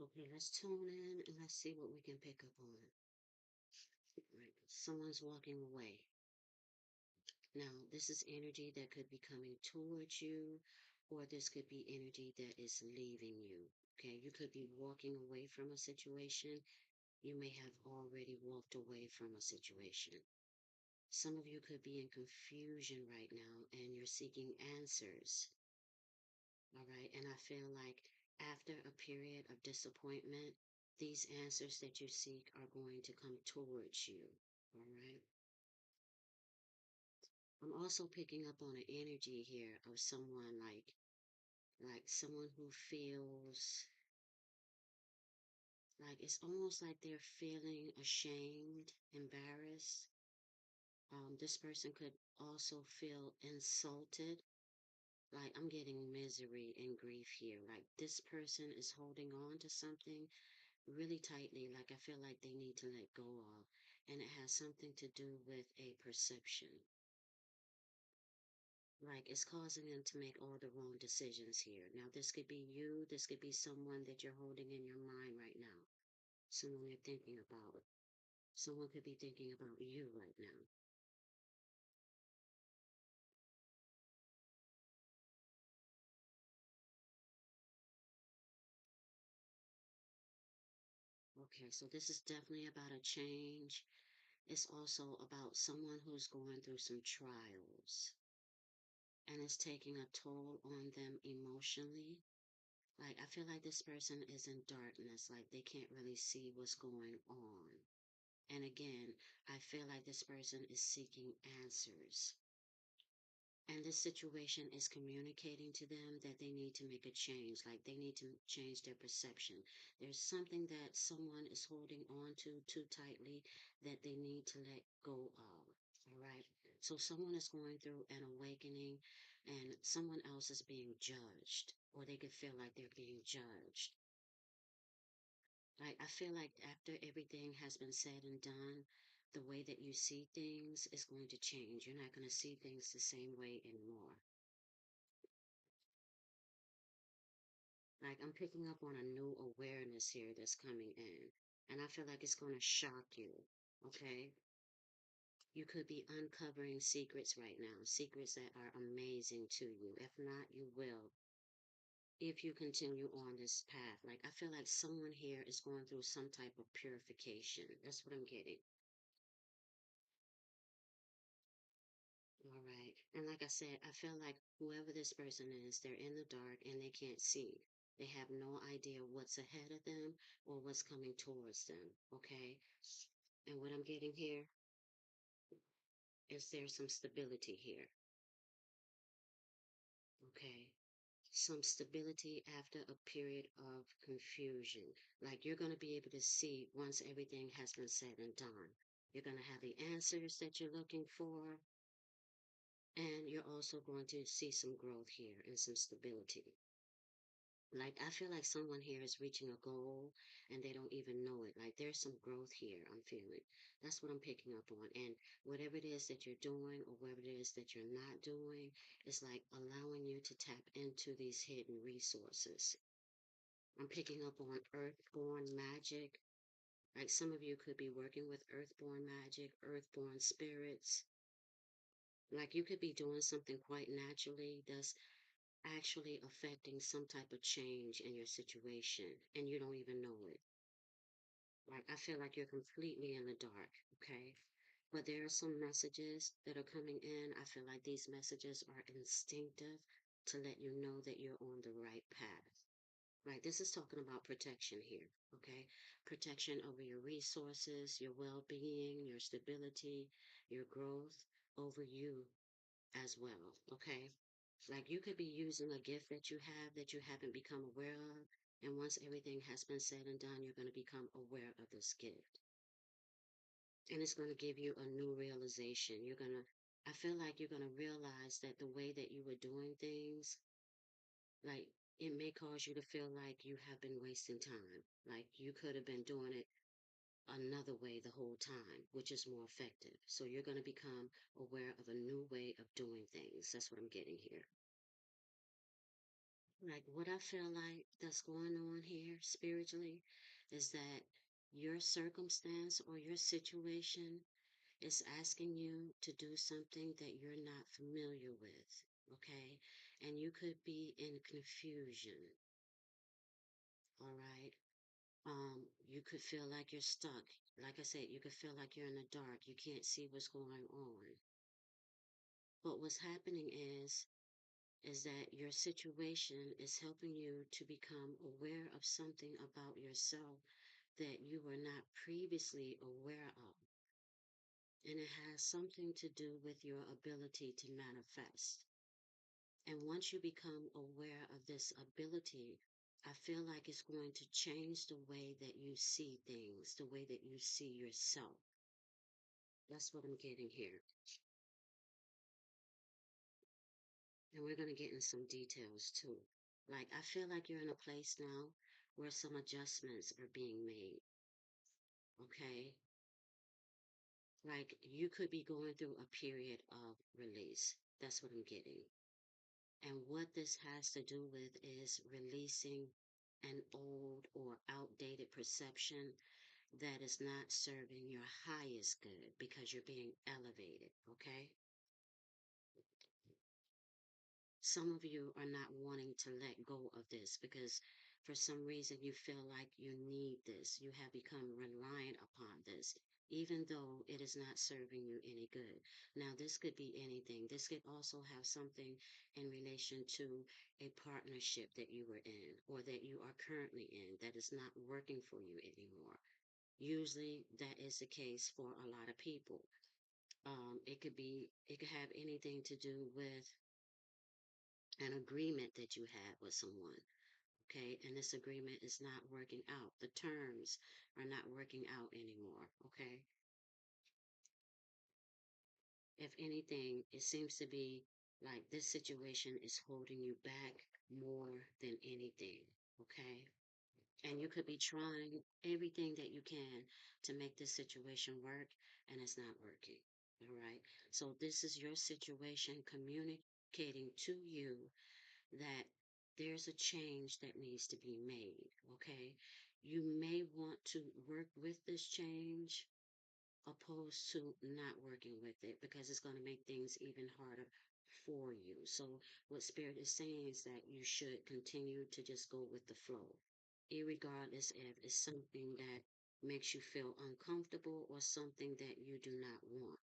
Okay, let's tune in and let's see what we can pick up on. Right. Someone's walking away. Now, this is energy that could be coming towards you, or this could be energy that is leaving you. Okay, you could be walking away from a situation. You may have already walked away from a situation. Some of you could be in confusion right now and you're seeking answers. All right. And I feel like after a period of disappointment, these answers that you seek are going to come towards you. All right. I'm also picking up on an energy here of someone like someone who feels like it's almost like they're feeling ashamed, embarrassed. This person could also feel insulted. Like I'm getting misery and grief here. Like this person is holding on to something really tightly, like I feel like they need to let go of. And it has something to do with a perception. Like it's causing them to make all the wrong decisions here. Now, this could be you, this could be someone that you're holding in your mind right now, someone you're thinking about. Someone could be thinking about you right now. Okay, so this is definitely about a change. It's also about someone who's going through some trials and it's taking a toll on them emotionally. Like, I feel like this person is in darkness, like they can't really see what's going on. And again, I feel like this person is seeking answers. And this situation is communicating to them that they need to make a change, like they need to change their perception. There's something that someone is holding on to too tightly that they need to let go of. All right. So someone is going through an awakening and someone else is being judged, or they could feel like they're being judged. I feel like after everything has been said and done, the way that you see things is going to change. You're not going to see things the same way anymore. Like I'm picking up on a new awareness here that's coming in, and I feel like it's going to shock you. Okay. You could be uncovering secrets right now, secrets that are amazing to you. If not, you will if you continue on this path. Like I feel like someone here is going through some type of purification. That's what I'm getting. All right. And like I said, I feel like whoever this person is, they're in the dark and they can't see. They have no idea what's ahead of them or what's coming towards them. Okay. And what I'm getting here is there's some stability here. Okay. Some stability after a period of confusion. Like you're going to be able to see once everything has been said and done. You're going to have the answers that you're looking for. And you're also going to see some growth here and some stability. Like, I feel like someone here is reaching a goal and they don't even know it. Like, there's some growth here, I'm feeling. That's what I'm picking up on. And whatever it is that you're doing or whatever it is that you're not doing, it's like allowing you to tap into these hidden resources. I'm picking up on earthborn magic. Like, some of you could be working with earthborn magic, earthborn spirits. Like, you could be doing something quite naturally that's actually affecting some type of change in your situation and you don't even know it. Like I feel like you're completely in the dark, okay? But there are some messages that are coming in. I feel like these messages are instinctive to let you know that you're on the right path. Right, this is talking about protection here, okay? Protection over your resources, your well-being, your stability, your growth over you as well, okay? Like you could be using a gift that you haven't become aware of. And once everything has been said and done, you're going to become aware of this gift. And it's going to give you a new realization. I feel like you're going to realize that the way that you were doing things, like it may cause you to feel like you have been wasting time. Like you could have been doing it another way the whole time, which is more effective. So you're going to become aware of a new way of doing things. That's what I'm getting here. Like what I feel like that's going on here spiritually is that your circumstance or your situation is asking you to do something that you're not familiar with, okay? And you could be in confusion, all right? You could feel like you're stuck. Like I said, you could feel like you're in the dark. You can't see what's going on. But what's happening is that your situation is helping you to become aware of something about yourself that you were not previously aware of. And it has something to do with your ability to manifest. And once you become aware of this ability, I feel like it's going to change the way that you see things, the way that you see yourself. That's what I'm getting here. And we're going to get in some details too. Like, I feel like you're in a place now where some adjustments are being made. Okay. Like, you could be going through a period of release. That's what I'm getting. And what this has to do with is releasing an old or outdated perception that is not serving your highest good because you're being elevated. Okay. Some of you are not wanting to let go of this because for some reason you feel like you need this. You have become reliant upon this, even though it is not serving you any good. Now, this could be anything. This could also have something in relation to a partnership that you were in or that you are currently in that is not working for you anymore. Usually that is the case for a lot of people. It could have anything to do with an agreement that you had with someone, okay? And this agreement is not working out. The terms are not working out anymore, okay? If anything, it seems to be like this situation is holding you back more than anything, okay? And you could be trying everything that you can to make this situation work, and it's not working, all right? So this is your situation communicating to you that there's a change that needs to be made, okay? You may want to work with this change opposed to not working with it because it's going to make things even harder for you. So, what Spirit is saying is that you should continue to just go with the flow, irregardless if it's something that makes you feel uncomfortable or something that you do not want.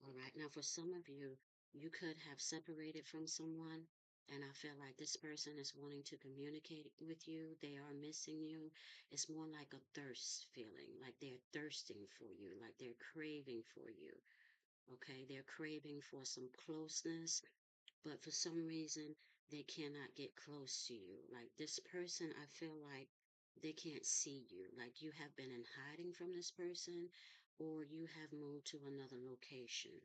All right. Now, for some of you, you could have separated from someone, and I feel like this person is wanting to communicate with you. They are missing you. It's more like a thirst feeling, like they're thirsting for you, like they're craving for you. Okay. They're craving for some closeness, but for some reason, they cannot get close to you. Like this person, I feel like they can't see you. Like you have been in hiding from this person, or you have moved to another location.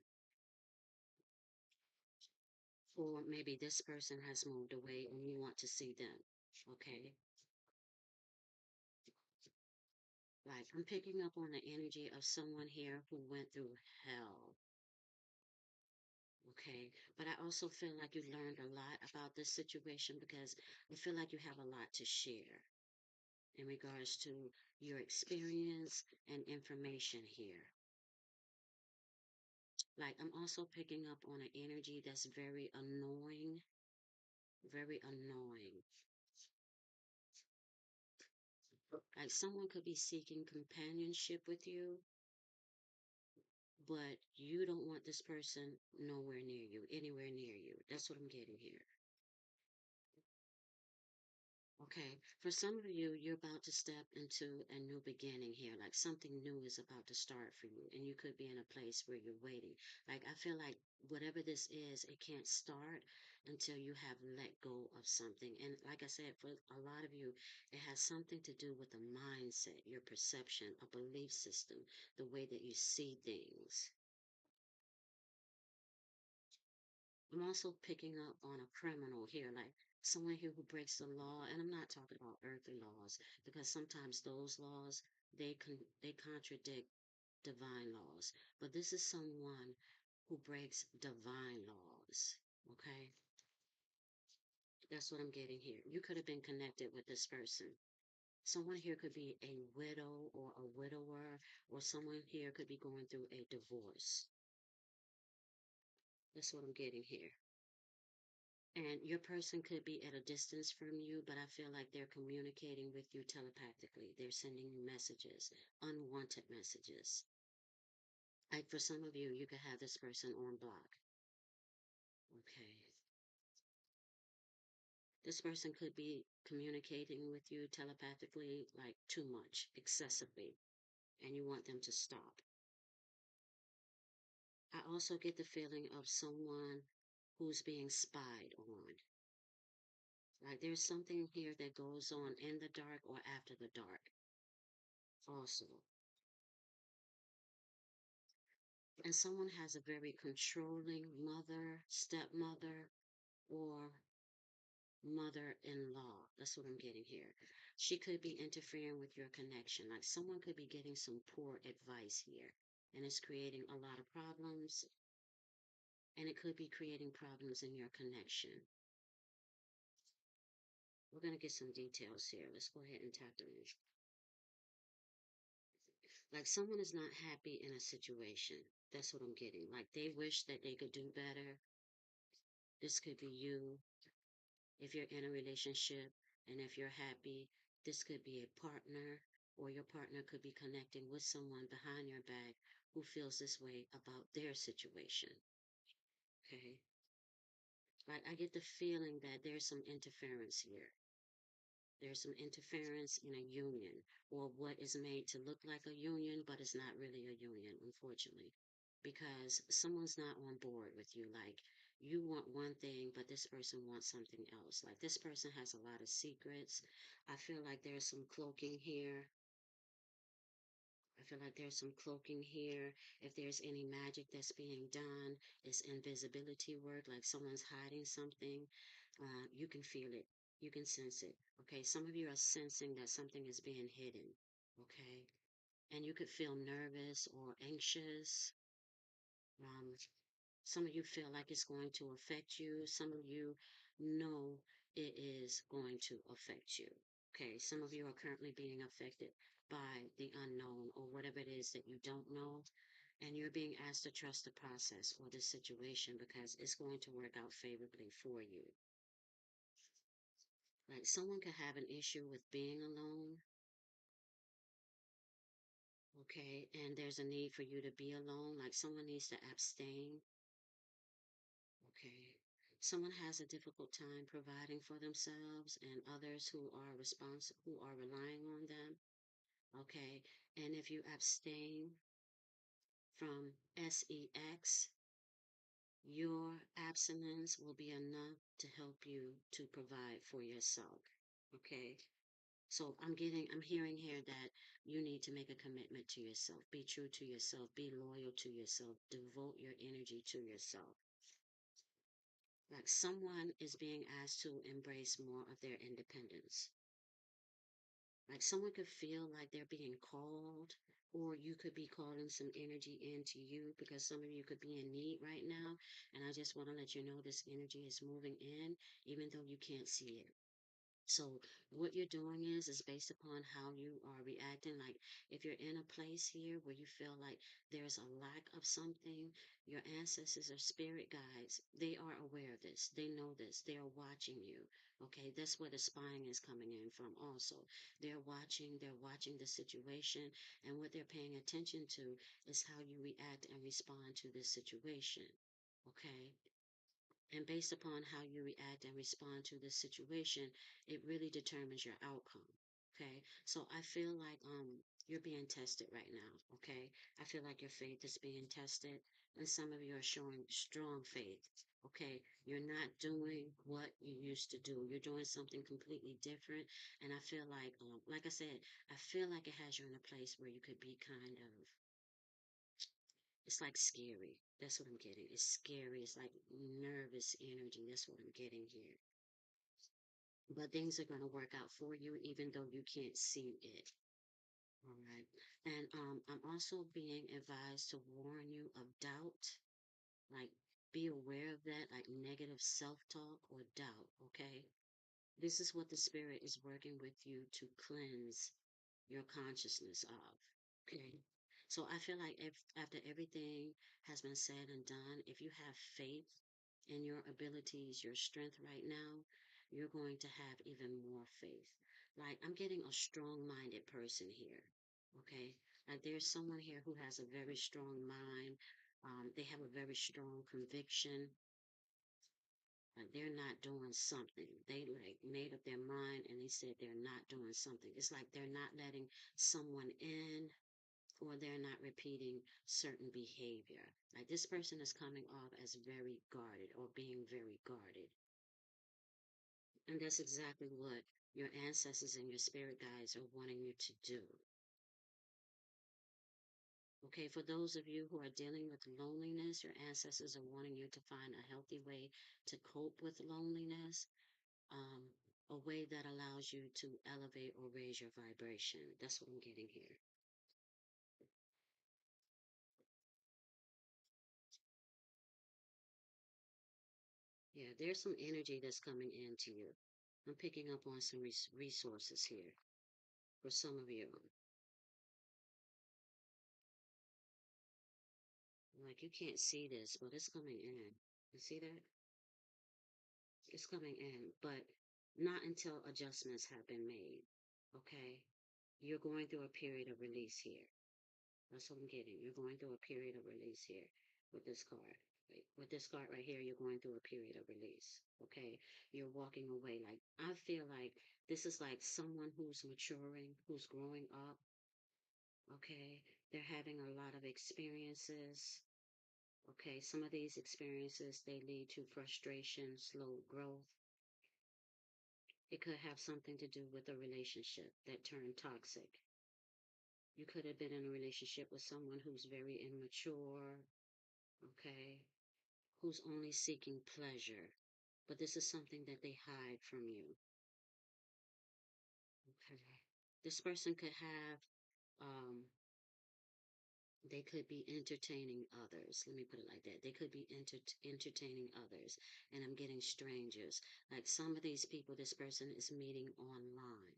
Or maybe this person has moved away and you want to see them. Okay. Like I'm picking up on the energy of someone here who went through hell. Okay. But I also feel like you learned a lot about this situation because I feel like you have a lot to share in regards to your experience and information here. Like I'm also picking up on an energy that's very annoying, very annoying. Like someone could be seeking companionship with you, but you don't want this person nowhere near you, anywhere near you. That's what I'm getting here. Okay. For some of you, you're about to step into a new beginning here. Like something new is about to start for you. And you could be in a place where you're waiting. Like I feel like whatever this is, it can't start until you have let go of something. And like I said, for a lot of you, it has something to do with the mindset, your perception, a belief system, the way that you see things. I'm also picking up on a criminal here, like someone here who breaks the law, and I'm not talking about earthly laws because sometimes those laws they contradict divine laws. But this is someone who breaks divine laws. Okay, That's what I'm getting here. You could have been connected with this person. Someone here could be a widow or a widower, or someone here could be going through a divorce. That's what I'm getting here. And your person could be at a distance from you, but I feel like they're communicating with you telepathically. They're sending you messages, unwanted messages. Like for some of you, you could have this person on block. Okay. This person could be communicating with you telepathically like too much, excessively, and you want them to stop. I also get the feeling of someone who's being spied on. Like there's something here that goes on in the dark or after the dark, also. And someone has a very controlling mother, stepmother, or mother in law. That's what I'm getting here. She could be interfering with your connection. Like someone could be getting some poor advice here, and it's creating a lot of problems, and it could be creating problems in your connection. We're going to get some details here. Let's go ahead and tap them in. Like someone is not happy in a situation. That's what I'm getting. Like they wish that they could do better. This could be you if you're in a relationship, and if you're happy, this could be a partner, or your partner could be connecting with someone behind your back who feels this way about their situation. Okay. Like I get the feeling that there's some interference here. There's some interference in a union, or what is made to look like a union, but it's not really a union, unfortunately, because someone's not on board with you. Like you want one thing, but this person wants something else. Like this person has a lot of secrets. I feel like there's some cloaking here. I feel like there's some cloaking here. If there's any magic that's being done, it's invisibility work, like someone's hiding something. You can feel it. You can sense it. Okay. Some of you are sensing that something is being hidden. Okay. And you could feel nervous or anxious. Um, some of you feel like it's going to affect you. Some of you know it is going to affect you. Okay, some of you are currently being affected by the unknown or whatever it is that you don't know. And you're being asked to trust the process or the situation because it's going to work out favorably for you. Like someone could have an issue with being alone. Okay, and there's a need for you to be alone. Like someone needs to abstain. Okay. Someone has a difficult time providing for themselves and others who are who are relying on them. Okay. And if you abstain from sex, your abstinence will be enough to help you to provide for yourself. Okay. So I'm hearing here that you need to make a commitment to yourself. Be true to yourself. Be loyal to yourself. Devote your energy to yourself. Like someone is being asked to embrace more of their independence. Like someone could feel like they're being called, or you could be calling some energy into you because some of you could be in need right now. And I just want to let you know this energy is moving in, even though you can't see it. So what you're doing is based upon how you are reacting. Like if you're in a place here where you feel like there's a lack of something, your ancestors or spirit guides, they are aware of this. They know this. They are watching you. Okay, that's where the spying is coming in from also. They're watching the situation, and what they're paying attention to is how you react and respond to this situation. Okay, and based upon how you react and respond to this situation, it really determines your outcome. Okay. So I feel like you're being tested right now. Okay. I feel like your faith is being tested, and some of you are showing strong faith. Okay. You're not doing what you used to do. You're doing something completely different. And I feel like I said, I feel like it has you in a place where you could be kind of, it's like scary. That's what I'm getting. It's scary. It's like nervous energy. That's what I'm getting here. But things are going to work out for you, even though you can't see it. All right. And I'm also being advised to warn you of doubt. Like, be aware of that, like negative self talk or doubt. Okay. This is what the spirit is working with you to cleanse your consciousness of. Okay. So I feel like if after everything has been said and done, if you have faith in your abilities, your strength right now, you're going to have even more faith. Like I'm getting a strong minded person here. Okay. Like there's someone here who has a very strong mind. They have a very strong conviction. Like they're not doing something. They like made up their mind and they said they're not doing something. It's like they're not letting someone in or they're not repeating certain behavior. Like this person is coming off as very guarded or being very guarded. And that's exactly what your ancestors and your spirit guides are wanting you to do. Okay, for those of you who are dealing with loneliness, your ancestors are wanting you to find a healthy way to cope with loneliness, um, a way that allows you to elevate or raise your vibration. That's what I'm getting here. Yeah, there's some energy that's coming into you. I'm picking up on some resources here for some of you. Like you can't see this, but it's coming in. You see that? It's coming in, but not until adjustments have been made. Okay? You're going through a period of release here. That's what I'm getting. You're going through a period of release here with this card. Like, with this card right here, you're going through a period of release. Okay? You're walking away. Like, I feel like this is like someone who's maturing, who's growing up. Okay? They're having a lot of experiences. Okay? Some of these experiences, they lead to frustration, slow growth. It could have something to do with a relationship that turned toxic. You could have been in a relationship with someone who's very immature, okay, who's only seeking pleasure, but this is something that they hide from you, okay. This person could have, um, they could be entertaining others. Let me put it like that. They could be entertaining others, and I'm getting strangers. Like some of these people, this person is meeting online.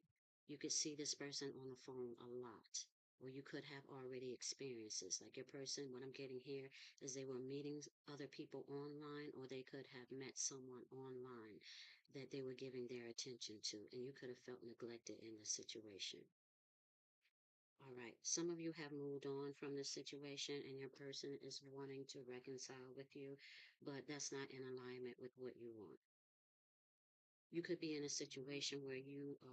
You could see this person on the phone a lot, or you could have already experiences. Like your person, what I'm getting here is they were meeting other people online, or they could have met someone online that they were giving their attention to, and you could have felt neglected in the situation. All right. Some of you have moved on from this situation and your person is wanting to reconcile with you, but that's not in alignment with what you want. You could be in a situation where you are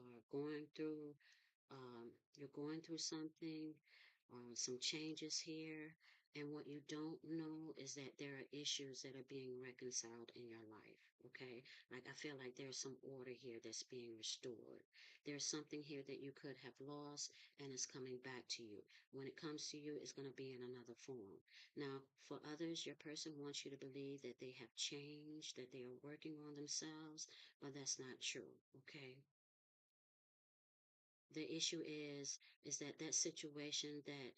you're going through something, some changes here, and what you don't know is that there are issues that are being reconciled in your life. Okay, like I feel like there's some order here that's being restored. There's something here that you could have lost, and it's coming back to you. When it comes to you, it's going to be in another form. Now, for others, your person wants you to believe that they have changed, that they are working on themselves, but that's not true. Okay, the issue is that that situation that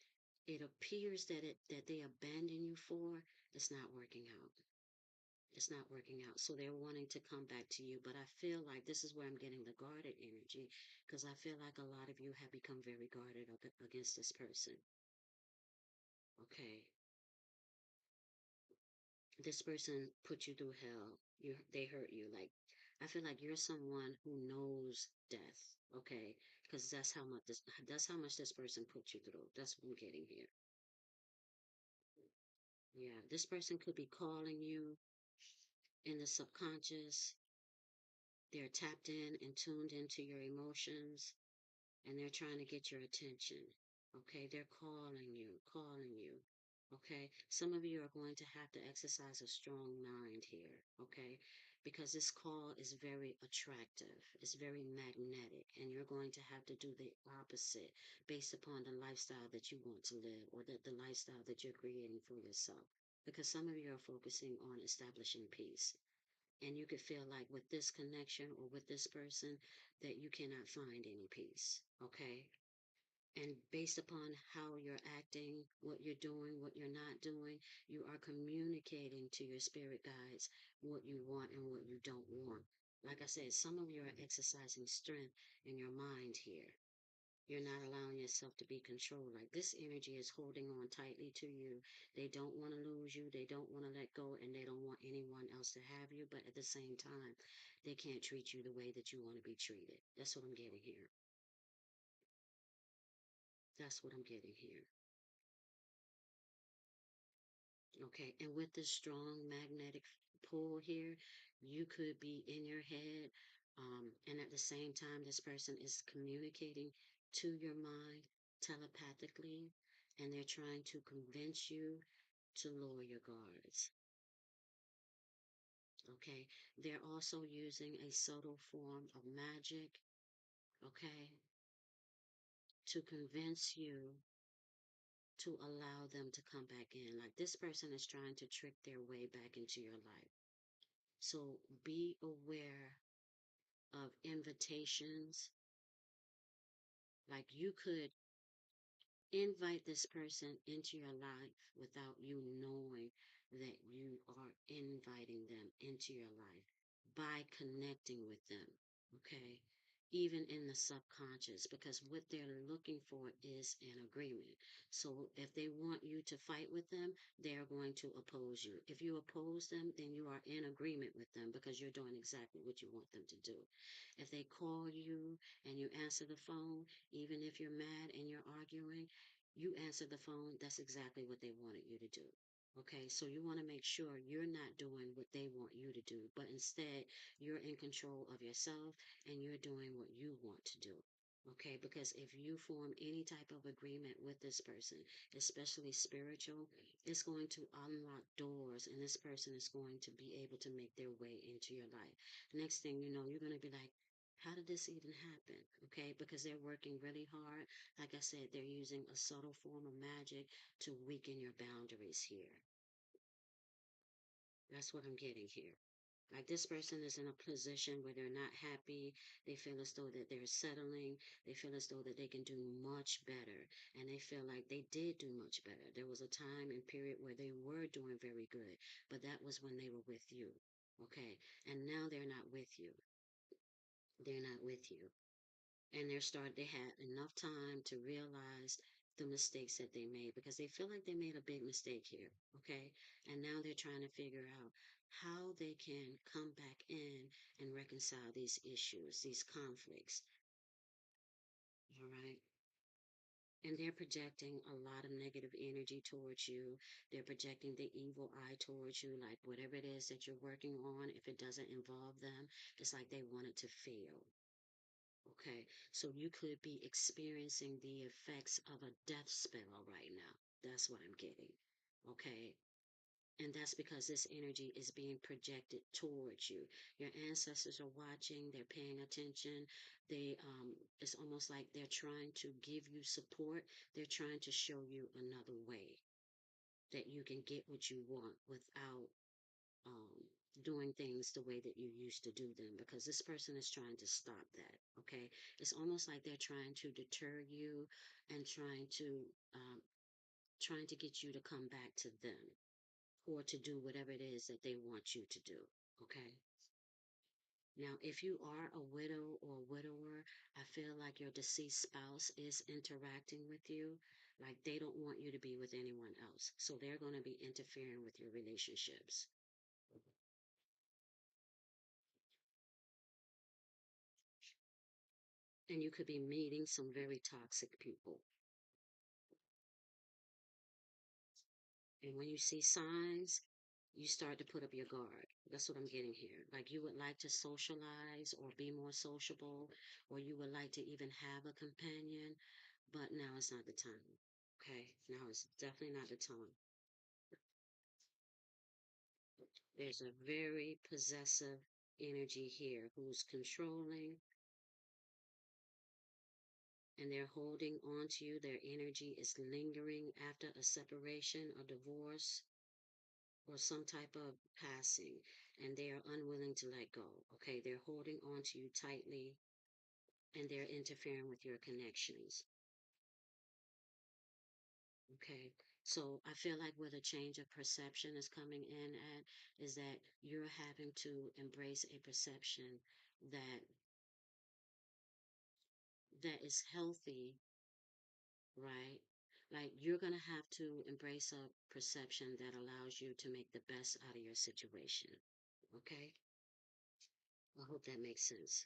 it appears that they abandon you for, it's not working out. It's not working out. So they're wanting to come back to you, but I feel like this is where I'm getting the guarded energy because I feel like a lot of you have become very guarded against this person. Okay, this person put you through hell. They hurt you. Like I feel like you're someone who knows death. Okay, because that's how much this person put you through. That's what I'm getting here. Yeah, this person could be calling you in the subconscious. They're tapped in and tuned into your emotions, and they're trying to get your attention. Okay, they're calling you, calling you. Okay, some of you are going to have to exercise a strong mind here. Okay, because this call is very attractive, it's very magnetic, and you're going to have to do the opposite based upon the lifestyle that you want to live or the lifestyle that you're creating for yourself. Because some of you are focusing on establishing peace. And you could feel like with this connection or with this person that you cannot find any peace. Okay. And based upon how you're acting, what you're doing, what you're not doing, you are communicating to your spirit guides what you want and what you don't want. Like I said, some of you are exercising strength in your mind here. You're not allowing yourself to be controlled. Like this energy is holding on tightly to you. They don't want to lose you. They don't want to let go, and they don't want anyone else to have you. But at the same time, they can't treat you the way that you want to be treated. That's what I'm getting here. That's what I'm getting here. Okay. And with this strong magnetic pull here, you could be in your head. And at the same time, this person is communicating to your mind telepathically, and they're trying to convince you to lower your guards. Okay. They're also using a subtle form of magic. Okay. To convince you to allow them to come back in. Like this person is trying to trick their way back into your life. So be aware of invitations. Like you could invite this person into your life without you knowing that you are inviting them into your life by connecting with them. Okay. Even in the subconscious, because what they're looking for is an agreement. So if they want you to fight with them, they're going to oppose you. If you oppose them, then you are in agreement with them because you're doing exactly what you want them to do. If they call you and you answer the phone, even if you're mad and you're arguing, you answer the phone, that's exactly what they wanted you to do. Okay, so you want to make sure you're not doing what they want you to do, but instead you're in control of yourself and you're doing what you want to do. Okay, because if you form any type of agreement with this person, especially spiritual, it's going to unlock doors and this person is going to be able to make their way into your life. Next thing you know, you're going to be like, how did this even happen? Okay, because they're working really hard. Like I said, they're using a subtle form of magic to weaken your boundaries here. That's what I'm getting here. Like this person is in a position where they're not happy. They feel as though that they're settling. They feel as though that they can do much better. And they feel like they did do much better. There was a time and period where they were doing very good, but that was when they were with you. Okay. And now they're not with you. They're not with you. And they had enough time to realize the mistakes that they made because they feel like they made a big mistake here. Okay. And now they're trying to figure out how they can come back in and reconcile these issues, these conflicts. All right. And they're projecting a lot of negative energy towards you. They're projecting the evil eye towards you, like whatever it is that you're working on, if it doesn't involve them, it's like they want it to fail. Okay, so you could be experiencing the effects of a death spell right now. That's what I'm getting. Okay, and that's because this energy is being projected towards you. Your ancestors are watching, they're paying attention. It's almost like they're trying to give you support. They're trying to show you another way that you can get what you want without um, doing things the way that you used to do them because this person is trying to stop that. Okay. It's almost like they're trying to deter you and um, trying to get you to come back to them or to do whatever it is that they want you to do. Okay. Now, if you are a widow or a widower, I feel like your deceased spouse is interacting with you. Like they don't want you to be with anyone else. So they're going to be interfering with your relationships. And you could be meeting some very toxic people. And when you see signs, you start to put up your guard. That's what I'm getting here. Like you would like to socialize or be more sociable, or you would like to even have a companion, but now it's not the time. Okay, now it's definitely not the time. There's a very possessive energy here who's controlling and they're holding on to you. Their energy is lingering after a separation or divorce or some type of passing, and they are unwilling to let go. Okay, they're holding on to you tightly and they're interfering with your connections. Okay, So I feel like where the change of perception is coming in at is that you're having to embrace a perception that that is healthy, right? Like you're going to have to embrace a perception that allows you to make the best out of your situation. Okay? I hope that makes sense.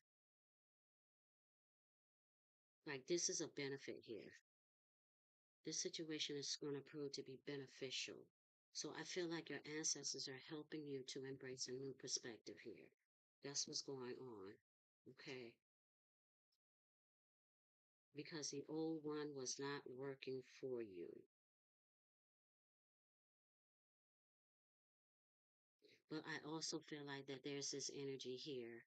Like this is a benefit here. This situation is going to prove to be beneficial. So I feel like your ancestors are helping you to embrace a new perspective here. That's what's going on. Okay? Because the old one was not working for you. But I also feel like that there's this energy here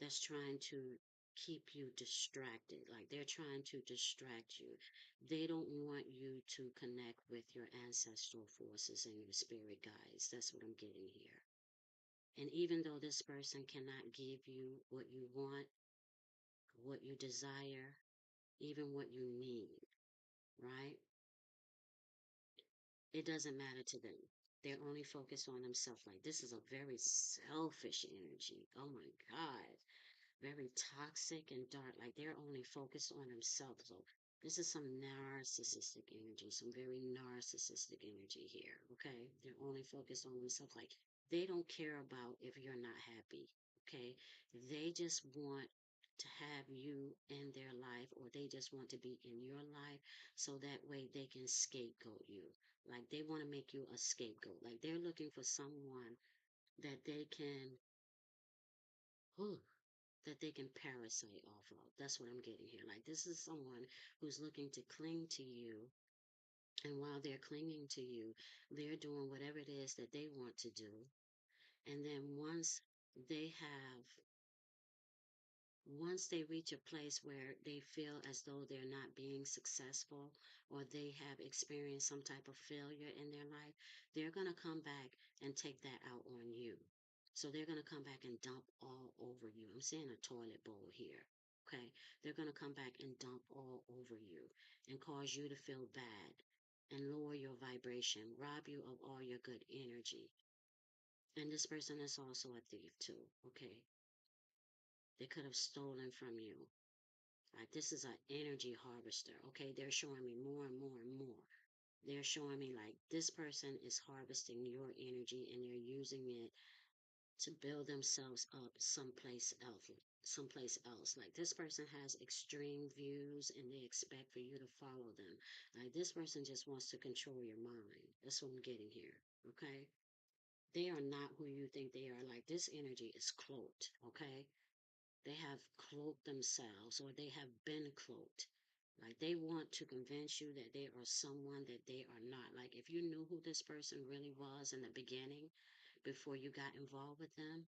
that's trying to keep you distracted. Like they're trying to distract you. They don't want you to connect with your ancestral forces and your spirit guides. That's what I'm getting here. And even though this person cannot give you what you want, what you desire, even what you need, right? It doesn't matter to them. They're only focused on themselves. Like this is a very selfish energy. Oh my God. Very toxic and dark. Like they're only focused on themselves. So this is some narcissistic energy, some very narcissistic energy here. Okay. They're only focused on themselves. Like they don't care about if you're not happy. Okay. They just want to have you in their life, or they just want to be in your life so that way they can scapegoat you. Like they want to make you a scapegoat. Like they're looking for someone that they can, whew, that they can parasite off of. That's what I'm getting here. Like this is someone who's looking to cling to you. And while they're clinging to you, they're doing whatever it is that they want to do. And then they have once they reach a place where they feel as though they're not being successful, or they have experienced some type of failure in their life, they're going to come back and take that out on you. So they're going to come back and dump all over you. I'm seeing a toilet bowl here. Okay. They're going to come back and dump all over you and cause you to feel bad and lower your vibration, rob you of all your good energy. And this person is also a thief too. Okay. They could have stolen from you. Like this is an energy harvester. Okay, they're showing me more and more and more. They're showing me like this person is harvesting your energy and they're using it to build themselves up someplace else. Someplace else. Like this person has extreme views and they expect for you to follow them. Like this person just wants to control your mind. That's what I'm getting here. Okay. They are not who you think they are. Like this energy is cloaked. Okay. They have cloaked themselves, or they have been cloaked. Like they want to convince you that they are someone that they are not. Like if you knew who this person really was in the beginning before you got involved with them,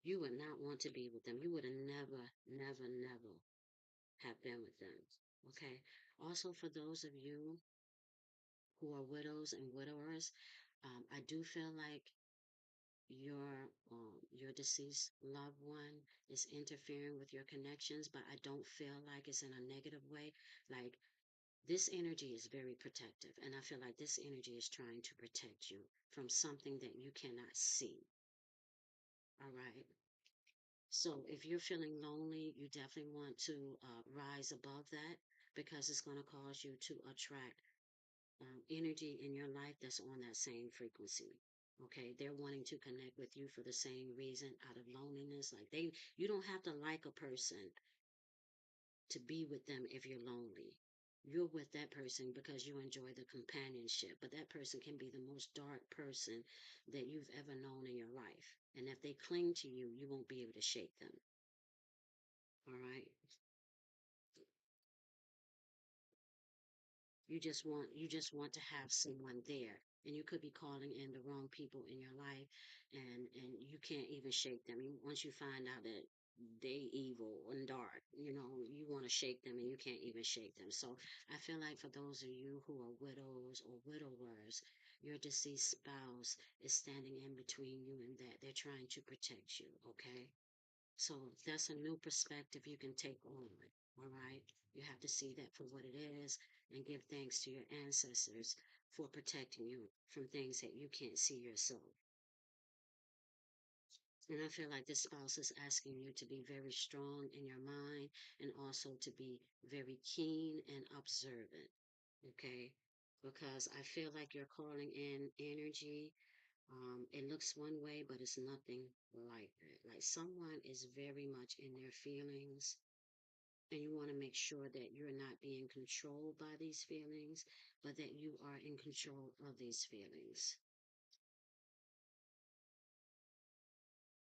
you would not want to be with them. You would have never, never, never have been with them. Okay. Also, for those of you who are widows and widowers, I do feel like your deceased loved one is interfering with your connections, but I don't feel like it's in a negative way. Like this energy is very protective, and I feel like this energy is trying to protect you from something that you cannot see. All right. So if you're feeling lonely, you definitely want to rise above that, because it's going to cause you to attract energy in your life that's on that same frequency. Okay, they're wanting to connect with you for the same reason, out of loneliness. Like you don't have to like a person to be with them if you're lonely. You're with that person because you enjoy the companionship, but that person can be the most dark person that you've ever known in your life. And if they cling to you, you won't be able to shake them. All right. You just want to have someone there, and you could be calling in the wrong people in your life, and you can't even shake them. Once you find out that they evil and dark, you want to shake them and you can't even shake them. So I feel like for those of you who are widows or widowers, your deceased spouse is standing in between you and that. They're trying to protect you. Okay. So that's a new perspective you can take on. All right. You have to see that for what it is and give thanks to your ancestors for protecting you from things that you can't see yourself. And I feel like this spouse is asking you to be very strong in your mind and also to be very keen and observant. Okay. Because I feel like you're calling in energy. It looks one way, but it's nothing like that. Like someone is very much in their feelings, and you want to make sure that you're not being controlled by these feelings, but that you are in control of these feelings.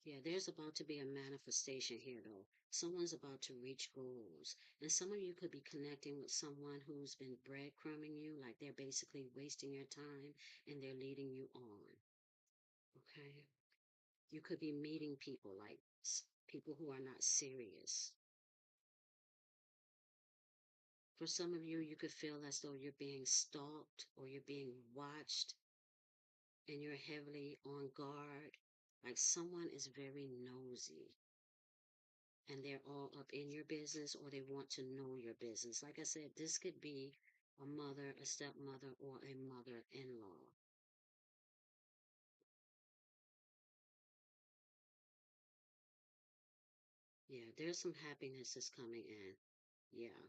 Yeah, there's about to be a manifestation here, though. Someone's about to reach goals. And some of you could be connecting with someone who's been breadcrumbing you, like they're basically wasting your time and they're leading you on. Okay? You could be meeting people like people who are not serious. For some of you, you could feel as though you're being stalked or you're being watched and you're heavily on guard. Like someone is very nosy and they're all up in your business or they want to know your business. Like I said, this could be a mother, a stepmother, or a mother in law. Yeah, there's some happiness that's coming in. Yeah.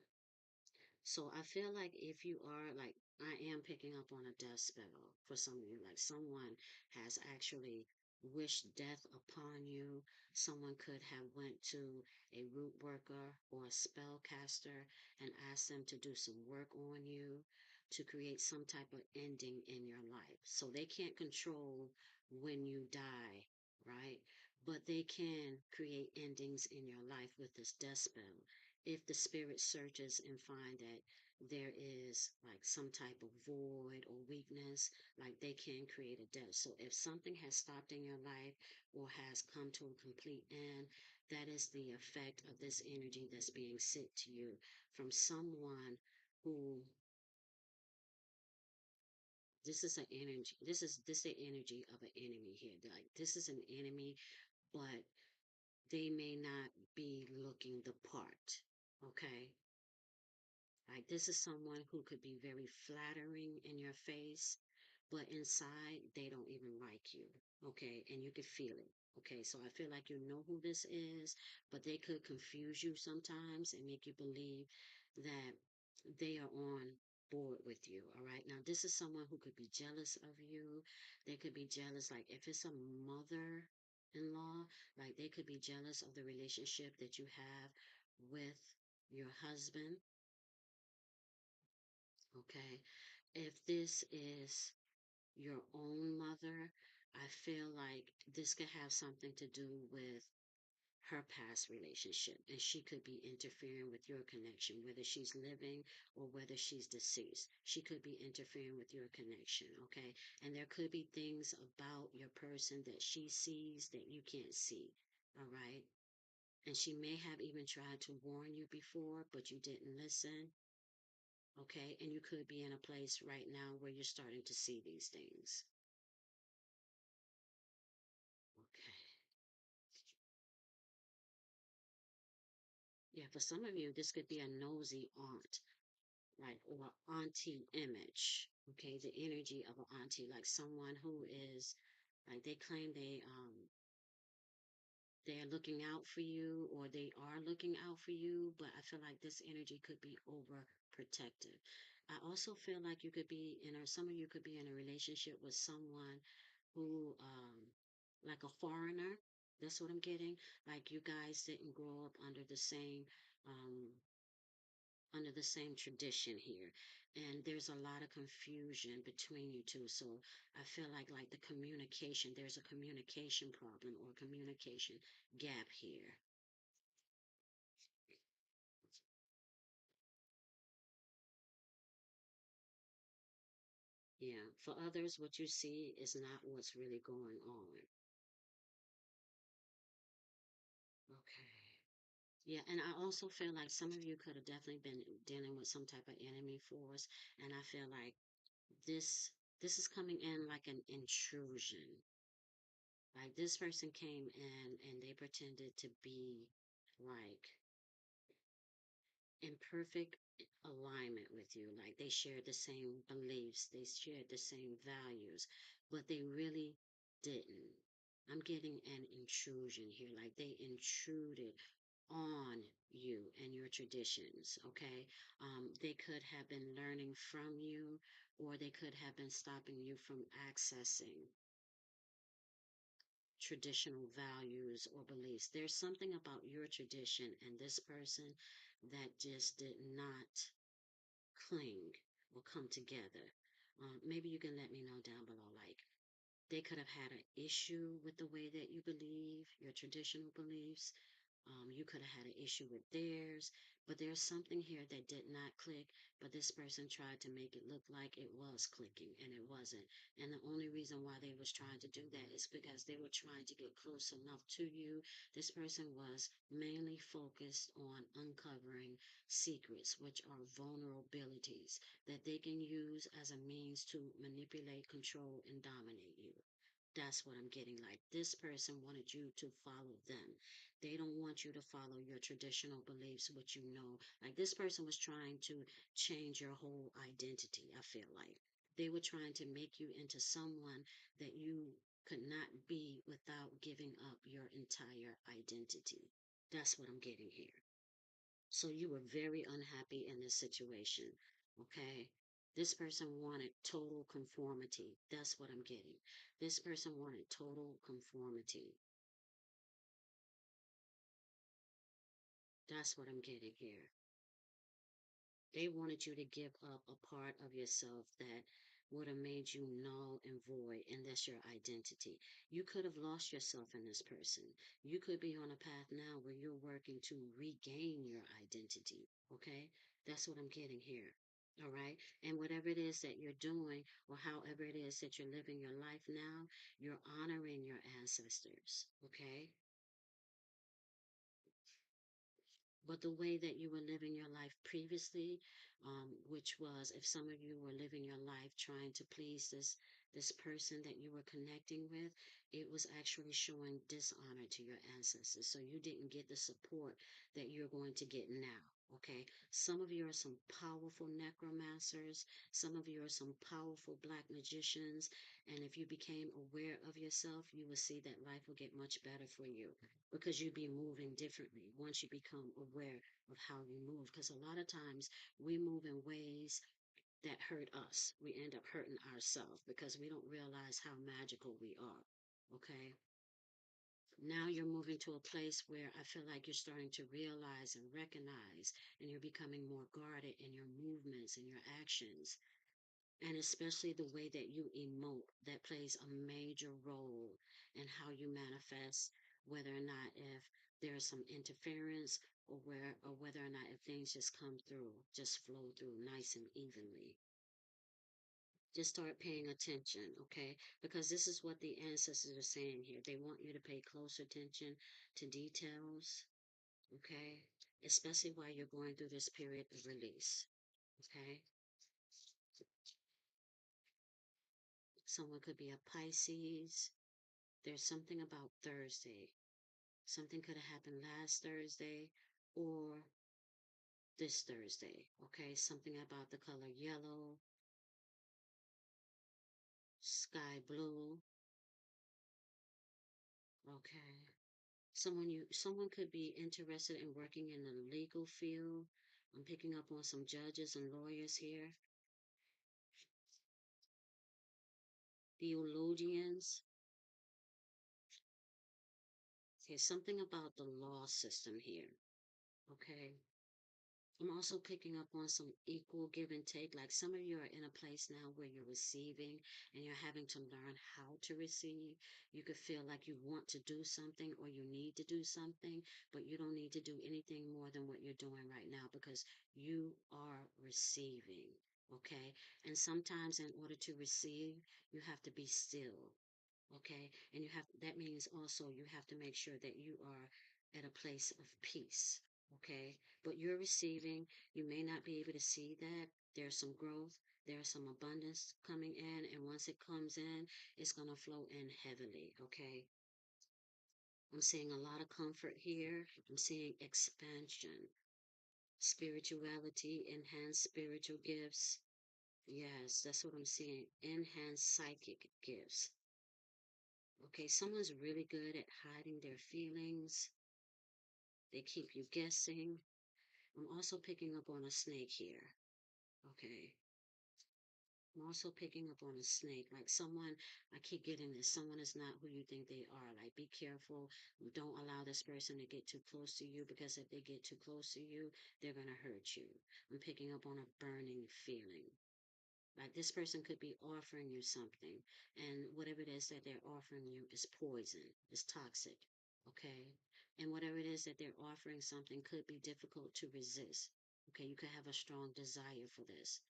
So I feel like if you are like, I am picking up on a death spell for some of you. Like someone has actually wished death upon you. Someone could have went to a root worker or a spell caster and asked them to do some work on you to create some type of ending in your life. So they can't control when you die, right? But they can create endings in your life with this death spell if the spirit searches and find that there is like some type of void or weakness, like they can create a death. So if something has stopped in your life or has come to a complete end, that is the effect of this energy that's being sent to you from someone who this is an energy. This the energy of an enemy here. Like this is an enemy, but they may not be looking the part. Okay. Like this is someone who could be very flattering in your face, but inside they don't even like you. Okay. And you could feel it. Okay. So I feel like you know who this is, but they could confuse you sometimes and make you believe that they are on board with you. All right. Now, this is someone who could be jealous of you. They could be jealous, like if it's a mother in law, like they could be jealous of the relationship that you have with your husband. Okay. If this is your own mother, I feel like this could have something to do with her past relationship, and she could be interfering with your connection, whether she's living or whether she's deceased. She could be interfering with your connection, okay? And there could be things about your person that she sees that you can't see, all right? And she may have even tried to warn you before, but you didn't listen. Okay. And you could be in a place right now where you're starting to see these things. Okay. Yeah. For some of you, this could be a nosy aunt, right? Or auntie image. Okay. The energy of an auntie, like someone who is, like they claim they're looking out for you or they are looking out for you, but I feel like this energy could be overprotective. I also feel like you could be in, or some of you could be in a relationship with someone who, like a foreigner. That's what I'm getting. Like you guys didn't grow up um, under the same tradition here, and there's a lot of confusion between you two. So I feel like the communication, there's a communication problem or communication gap here. Yeah. For others, what you see is not what's really going on. Okay. Yeah, and I also feel like some of you could have definitely been dealing with some type of enemy force, and I feel like this this is coming in like an intrusion. Like this person came in and they pretended to be like in perfect alignment with you. Like they shared the same beliefs, they shared the same values, but they really didn't. I'm getting an intrusion here. Like they intruded on you and your traditions, okay? They could have been learning from you, or they could have been stopping you from accessing traditional values or beliefs. There's something about your tradition and this person that just did not cling or come together. Maybe you can let me know down below. Like, they could have had an issue with the way that you believe, your traditional beliefs. You could have had an issue with theirs, but there's something here that did not click. But this person tried to make it look like it was clicking, and it wasn't. And the only reason why they was trying to do that is because they were trying to get close enough to you. This person was mainly focused on uncovering secrets, which are vulnerabilities that they can use as a means to manipulate, control, and dominate you. That's what I'm getting. Like this person wanted you to follow them. They don't want you to follow your traditional beliefs, what you know. Like this person was trying to change your whole identity, I feel like. They were trying to make you into someone that you could not be without giving up your entire identity. That's what I'm getting here. So you were very unhappy in this situation. Okay. This person wanted total conformity. That's what I'm getting. This person wanted total conformity. That's what I'm getting here. They wanted you to give up a part of yourself that would have made you null and void, and that's your identity. You could have lost yourself in this person. You could be on a path now where you're working to regain your identity. Okay? That's what I'm getting here. All right. And whatever it is that you're doing, or however it is that you're living your life now, you're honoring your ancestors. Okay. But the way that you were living your life previously, which was if some of you were living your life trying to please this person that you were connecting with, it was actually showing dishonor to your ancestors. So you didn't get the support that you're going to get now. Okay. Some of you are some powerful necromancers. Some of you are some powerful black magicians. And if you became aware of yourself, you will see that life will get much better for you because you'd be moving differently once you become aware of how you move. Because a lot of times we move in ways that hurt us. We end up hurting ourselves because we don't realize how magical we are. Okay. Now you're moving to a place where I feel like you're starting to realize and recognize, and you're becoming more guarded in your movements and your actions, and especially the way that you emote. That plays a major role in how you manifest, whether or not if there's some interference, or whether or not if things just come through, just flow through nice and evenly. Just start paying attention, okay? Because this is what the ancestors are saying here. They want you to pay close attention to details, okay? Especially while you're going through this period of release, okay? Someone could be a Pisces. There's something about Thursday. Something could have happened last Thursday or this Thursday. Okay. Something about the color yellow, sky blue. Okay. Someone could be interested in working in the legal field. I'm picking up on some judges and lawyers here. Theologians. There's something about the law system here. Okay. I'm also picking up on some equal give and take. Like some of you are in a place now where you're receiving and you're having to learn how to receive. You could feel like you want to do something or you need to do something, but you don't need to do anything more than what you're doing right now because you are receiving. Okay. And sometimes in order to receive, you have to be still. Okay. And that means also you have to make sure that you are at a place of peace. Okay. But you're receiving, you may not be able to see that. There's some growth, there's some abundance coming in. And once it comes in, it's going to flow in heavily. Okay. I'm seeing a lot of comfort here. I'm seeing expansion. Spirituality, enhanced spiritual gifts. Yes, that's what I'm seeing. Enhanced psychic gifts. Okay, someone's really good at hiding their feelings. They keep you guessing. I'm also picking up on a snake here. Okay. I'm also picking up on a snake. Like someone, I keep getting this. Someone is not who you think they are. Like, be careful. Don't allow this person to get too close to you because if they get too close to you, they're going to hurt you. I'm picking up on a burning feeling. Like, this person could be offering you something, and whatever it is that they're offering you is poison, is toxic. Okay. And whatever it is that they're offering something could be difficult to resist. Okay. You could have a strong desire for this.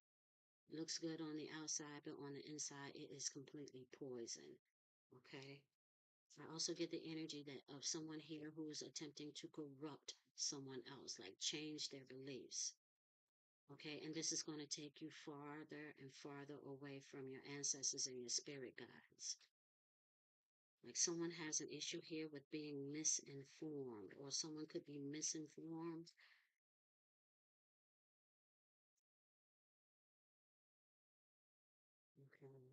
Looks good on the outside, but on the inside, it is completely poison. Okay. I also get the energy that of someone here who is attempting to corrupt someone else, like change their beliefs. Okay. And this is going to take you farther and farther away from your ancestors and your spirit guides. Like someone has an issue here with being misinformed, or someone could be misinformed. Okay.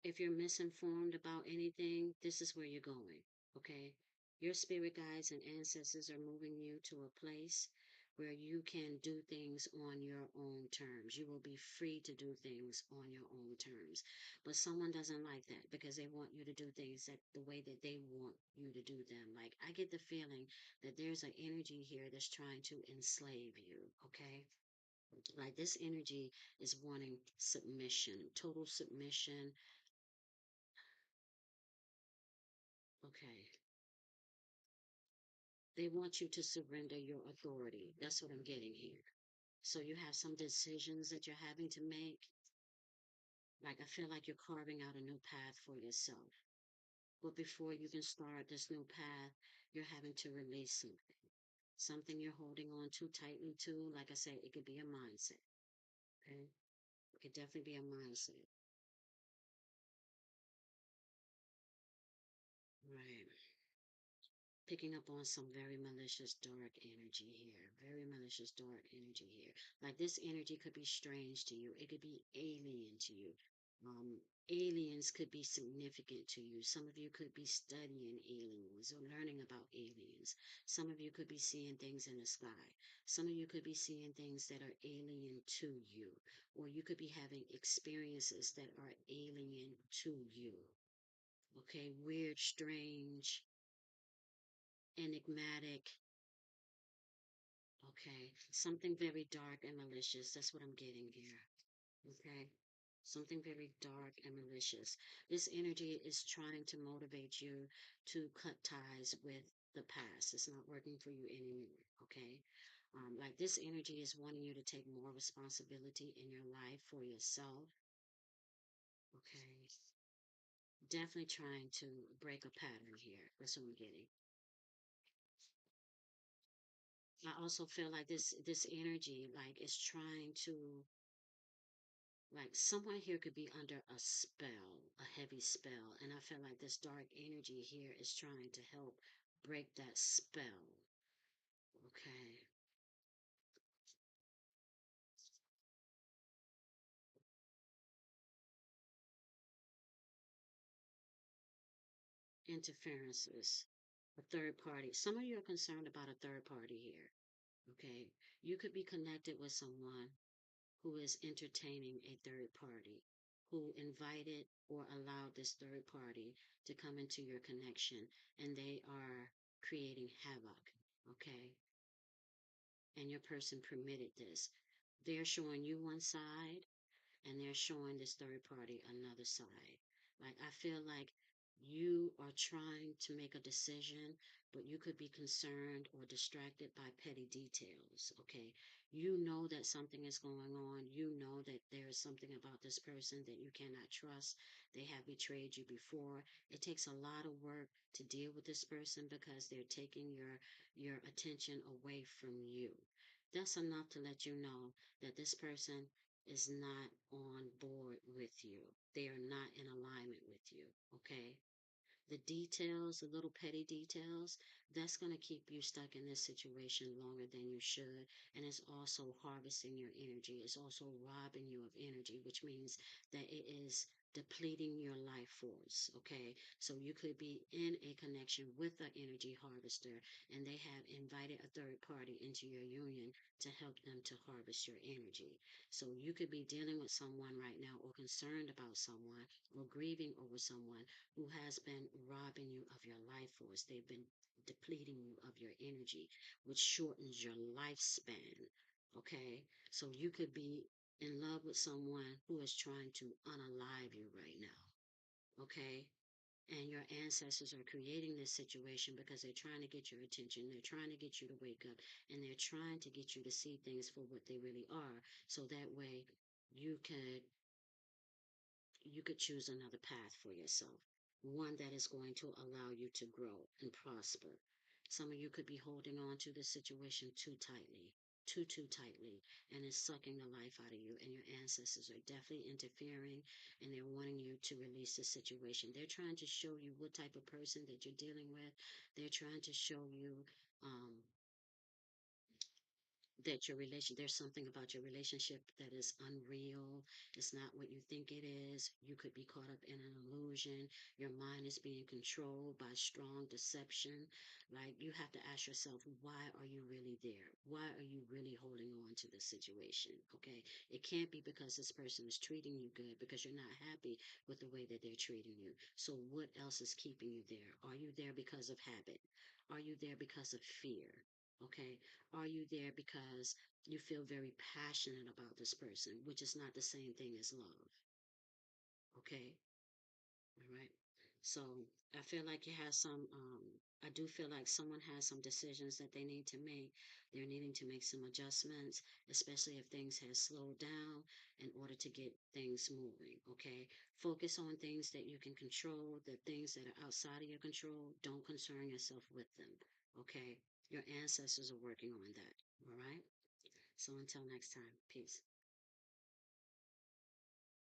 If you're misinformed about anything, this is where you're going. Okay. Your spirit guides and ancestors are moving you to a place where you can do things on your own terms. You will be free to do things on your own terms. But someone doesn't like that because they want you to do things that the way that they want you to do them. Like, I get the feeling that there's an energy here that's trying to enslave you. Okay. Like, this energy is wanting submission, total submission. Okay. They want you to surrender your authority. That's what I'm getting here. So you have some decisions that you're having to make. Like, I feel like you're carving out a new path for yourself. But before you can start this new path, you're having to release something. Something you're holding on too tightly to. Like I said, it could be a mindset. Okay. It could definitely be a mindset. Right. Picking up on some very malicious dark energy here. Very malicious dark energy here. Like, this energy could be strange to you. It could be alien to you. Um, Aliens could be significant to you. Some of you could be studying aliens or learning about aliens. Some of you could be seeing things in the sky. Some of you could be seeing things that are alien to you. Or you could be having experiences that are alien to you. Okay, weird, strange, enigmatic. Okay, something very dark and malicious. That's what I'm getting here. Okay, something very dark and malicious. This energy is trying to motivate you to cut ties with the past. It's not working for you anymore. Okay, like, this energy is wanting you to take more responsibility in your life for yourself. Okay, definitely trying to break a pattern here. That's what I'm getting. I also feel like this energy, like, is trying to, like, someone here could be under a spell, a heavy spell, and I feel like this dark energy here is trying to help break that spell. Okay. Interferences, a third party. Some of you are concerned about a third party here. Okay. You could be connected with someone who is entertaining a third party, who invited or allowed this third party to come into your connection, and they are creating havoc. Okay. And your person permitted this. They're showing you one side and they're showing this third party another side. Like, I feel like you are trying to make a decision, but you could be concerned or distracted by petty details. Okay. You know that something is going on. You know that there is something about this person that you cannot trust. They have betrayed you before. It takes a lot of work to deal with this person because they're taking your attention away from you. That's enough to let you know that this person is not on board with you. They are not in alignment with you. Okay. The details, the little petty details, that's going to keep you stuck in this situation longer than you should. And it's also harvesting your energy. It's also robbing you of energy, which means that it is depleting your life force. Okay. So you could be in a connection with the energy harvester and they have invited a third party into your union to help them to harvest your energy. So you could be dealing with someone right now or concerned about someone or grieving over someone who has been robbing you of your life force. They've been depleting you of your energy, which shortens your lifespan. Okay? So you could be in love with someone who is trying to unalive you right now. Okay? And your ancestors are creating this situation because they're trying to get your attention. They're trying to get you to wake up and they're trying to get you to see things for what they really are. So that way you could you could choose another path for yourself, one that is going to allow you to grow and prosper. Some of you could be holding on to the situation too tightly, too tightly, and it's sucking the life out of you. And your ancestors are definitely interfering and they're wanting you to release the situation. They're trying to show you what type of person that you're dealing with. They're trying to show you um, that there's something about your relationship that is unreal. It's not what you think it is. You could be caught up in an illusion. Your mind is being controlled by strong deception. Like you have to ask yourself, why are you really there? Why are you really holding on to this situation? Okay. It can't be because this person is treating you good because you're not happy with the way that they're treating you. So what else is keeping you there? Are you there because of habit? Are you there because of fear? Okay. Are you there because you feel very passionate about this person, which is not the same thing as love? Okay. All right. So I feel like you have I do feel like someone has some decisions that they need to make. They're needing to make some adjustments, especially if things have slowed down in order to get things moving. Okay. Focus on things that you can control, the things that are outside of your control. Don't concern yourself with them. Okay. Your ancestors are working on that. All right. So until next time, peace.